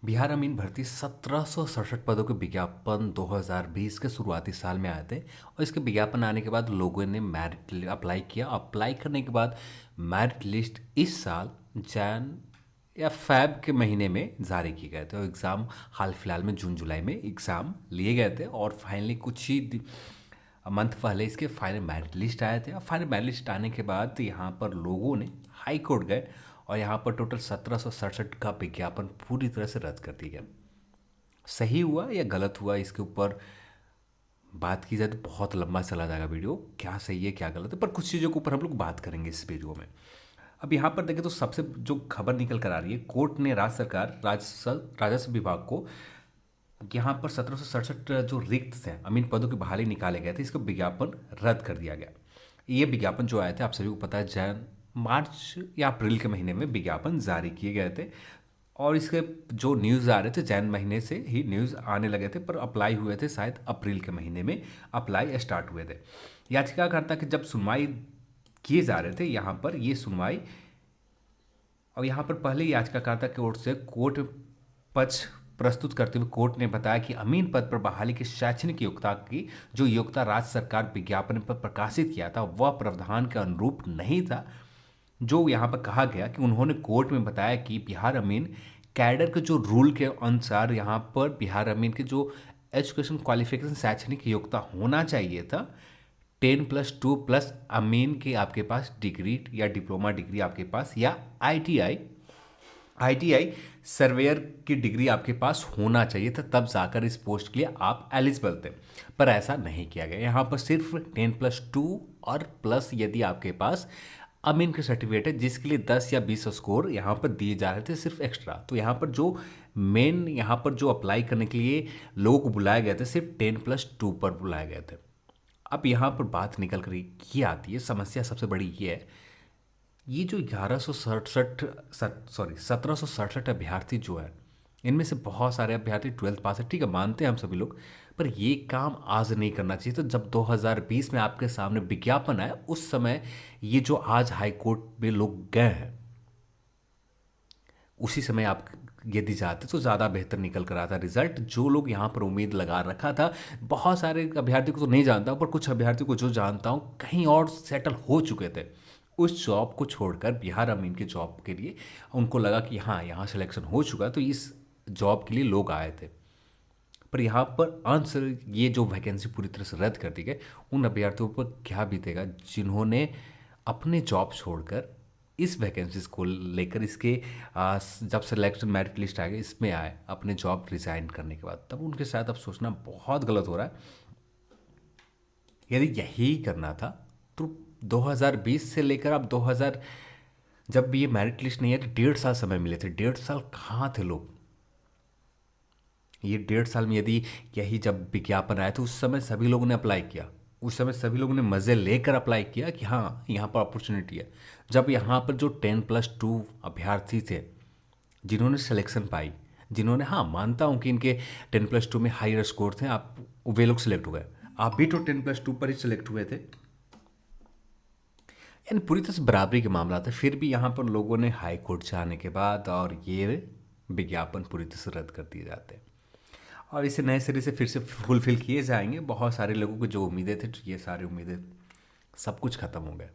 बिहार अमीन भर्ती 1767 पदों के विज्ञापन 2020 के शुरुआती साल में आए थे और इसके विज्ञापन आने के बाद लोगों ने मेरिट अप्लाई किया। अप्लाई करने के बाद मेरिट लिस्ट इस साल जैन या फैब के महीने में जारी किए गए थे और एग्ज़ाम हाल फिलहाल में जून जुलाई में एग्ज़ाम लिए गए थे और फाइनली कुछ ही मंथ पहले इसके फाइनल मेरिट लिस्ट आए थे। और फाइनल मेरिट लिस्ट आने के बाद यहाँ पर लोगों ने हाई कोर्ट गए और यहाँ पर टोटल 1767 का विज्ञापन पूरी तरह से रद्द कर दिया गया। सही हुआ या गलत हुआ इसके ऊपर बात की जाए तो बहुत लंबा चला जाएगा वीडियो, क्या सही है क्या गलत है, पर कुछ चीज़ों के ऊपर हम लोग बात करेंगे इस वीडियो में। अब यहाँ पर देखें तो सबसे जो खबर निकल कर आ रही है, कोर्ट ने राज्य सरकार राजस्व विभाग को यहाँ पर 1767 जो रिक्त हैं अमीन पदों की बहाली निकाले गए थे, इसका विज्ञापन रद्द कर दिया गया। ये विज्ञापन जो आए थे आप सभी को पता है जैन मार्च या अप्रैल के महीने में विज्ञापन जारी किए गए थे और इसके जो न्यूज़ आ रहे थे जैन महीने से ही न्यूज़ आने लगे थे, पर अप्लाई हुए थे शायद अप्रैल के महीने में अप्लाई स्टार्ट हुए थे। याचिकाकर्ता की जब सुनवाई किए जा रहे थे यहाँ पर ये सुनवाई, और यहाँ पर पहले याचिकाकर्ता की ओर से कोर्ट पक्ष प्रस्तुत करते हुए कोर्ट ने बताया कि अमीन पद पर बहाली की शैक्षणिक योग्यता की जो योग्यता राज्य सरकार विज्ञापन पर प्रकाशित किया था वह प्रावधान के अनुरूप नहीं था। जो यहाँ पर कहा गया कि उन्होंने कोर्ट में बताया कि बिहार अमीन कैडर के जो रूल के अनुसार यहाँ पर बिहार अमीन के जो एजुकेशन क्वालिफिकेशन शैक्षणिक योग्यता होना चाहिए था 10+2+ अमीन के आपके पास डिग्री या डिप्लोमा डिग्री आपके पास या आईटीआई सर्वेयर की डिग्री आपके पास होना चाहिए था, तब जाकर इस पोस्ट के लिए आप एलिजिबल थे। पर ऐसा नहीं किया गया। यहाँ पर सिर्फ 10+2 और प्लस यदि आपके पास अमीन के सर्टिफिकेट है जिसके लिए 10 या 20 स्कोर यहाँ पर दिए जा रहे थे सिर्फ एक्स्ट्रा। तो यहाँ पर जो मेन यहाँ पर जो अप्लाई करने के लिए लोगों को बुलाए गए थे सिर्फ 10+2 पर बुलाए गए थे। अब यहाँ पर बात निकल कर ये आती है, समस्या सबसे बड़ी ये है, ये जो 1767 अभ्यर्थी जो है इनमें से बहुत सारे अभ्यर्थी 12th पास है, ठीक है मानते हैं हम सभी लोग, पर ये काम आज नहीं करना चाहिए। तो जब 2020 में आपके सामने विज्ञापन आया उस समय ये जो आज हाई कोर्ट में लोग गए हैं उसी समय आप यदि जाते तो ज़्यादा बेहतर निकल कर आता रिजल्ट। जो लोग यहाँ पर उम्मीद लगा रखा था, बहुत सारे अभ्यर्थियों को तो नहीं जानता हूँ पर कुछ अभ्यर्थियों को जो जानता हूँ कहीं और सेटल हो चुके थे, उस जॉब को छोड़कर बिहार अमीन के जॉब के लिए उनको लगा कि हाँ यहाँ सिलेक्शन हो चुका तो इस जॉब के लिए लोग आए थे। पर यहाँ पर आंसर ये जो वैकेंसी पूरी तरह से रद्द कर दी गई, उन अभ्यर्थियों पर क्या बीतेगा जिन्होंने अपने जॉब छोड़कर इस वैकेंसीज को लेकर इसके जब सिलेक्शन मेरिट लिस्ट आएगा इसमें आए अपने जॉब रिजाइन करने के बाद, तब उनके साथ अब सोचना बहुत गलत हो रहा है। यदि यही करना था तो 2020 से लेकर अब 2000 जब भी ये मेरिट लिस्ट नहीं है तो 1.5 साल समय मिले थे। 1.5 साल कहाँ थे लोग? ये 1.5 साल में यदि यही जब विज्ञापन आया तो उस समय सभी लोगों ने अप्लाई किया, उस समय सभी लोगों ने मज़े लेकर अप्लाई किया कि हाँ यहाँ पर अपॉर्चुनिटी है। जब यहाँ पर जो 10+2 अभ्यर्थी थे जिन्होंने सिलेक्शन पाई, जिन्होंने, हाँ मानता हूँ कि इनके 10+2 में हायर स्कोर थे, आप वे लोग सिलेक्ट हो गए, आप भी तो 10+2 पर ही सिलेक्ट हुए थे, यानी पूरी तरह से बराबरी का मामला था। फिर भी यहाँ पर लोगों ने हाई कोर्ट जाने के बाद और ये विज्ञापन पूरी तरह से रद्द कर दिए जाते हैं और इसे नए सिरे से फिर से फुलफिल किए जाएंगे। बहुत सारे लोगों को जो उम्मीदें थे ये सारी उम्मीदें सब कुछ ख़त्म हो गए।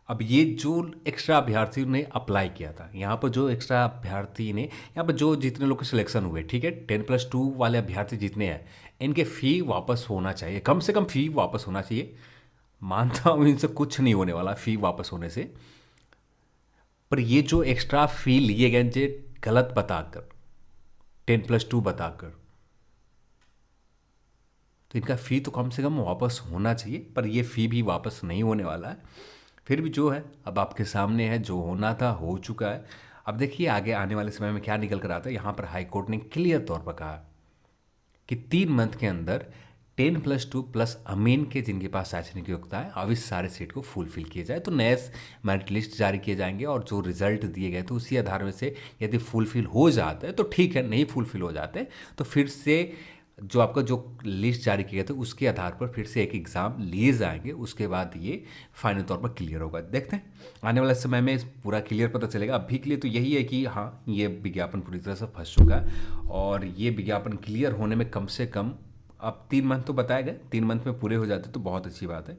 अब ये जो एक्स्ट्रा अभ्यर्थियों ने अप्लाई किया था, यहाँ पर जो एक्स्ट्रा अभ्यर्थी ने, यहाँ पर जो जितने लोग के सिलेक्शन हुए, ठीक है 10+2 वाले अभ्यर्थी जितने हैं इनके फ़ी वापस होना चाहिए, कम से कम फ़ी वापस होना चाहिए। मानता हूँ इनसे कुछ नहीं होने वाला फ़ी वापस होने से, पर ये जो एक्स्ट्रा फ़ी लिए गए जे गलत बताकर 10+2 बताकर, तो इनका फ़ी तो कम से कम वापस होना चाहिए, पर ये फ़ी भी वापस नहीं होने वाला है। फिर भी जो है अब आपके सामने है, जो होना था हो चुका है। अब देखिए आगे आने वाले समय में क्या निकल कर आता है। यहाँ पर हाई कोर्ट ने क्लियर तौर पर कहा कि 3 मंथ के अंदर 10+2+ अमीन के जिनके पास शैक्षणिक योग्यता है अब इस सारे सीट को फुलफिल किए जाए तो नए मेरिट लिस्ट जारी किए जाएंगे और जो रिजल्ट दिए गए तो उसी आधार में से यदि फुलफिल हो जाता है तो ठीक है, नहीं फुलफिल हो जाते तो फिर से जो आपका जो लिस्ट जारी किए थे उसके आधार पर फिर से एक एग्ज़ाम लिए जाएंगे, उसके बाद ये फाइनल तौर पर क्लियर होगा। देखते हैं आने वाले समय में पूरा क्लियर पता चलेगा। अभी के लिए तो यही है कि हाँ, ये विज्ञापन पूरी तरह से फंस चुका है और ये विज्ञापन क्लियर होने में कम से कम अब 3 मंथ तो बताए गए, 3 मंथ में पूरे हो जाते तो बहुत अच्छी बात है।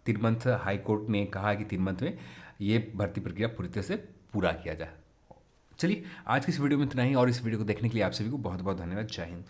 3 मंथ हाई कोर्ट ने कहा कि 3 मंथ में ये भर्ती प्रक्रिया पूरी तरह से पूरा किया जाए। चलिए आज की इस वीडियो में इतना ही, और इस वीडियो को देखने के लिए आप सभी को बहुत बहुत धन्यवाद। जय हिंद।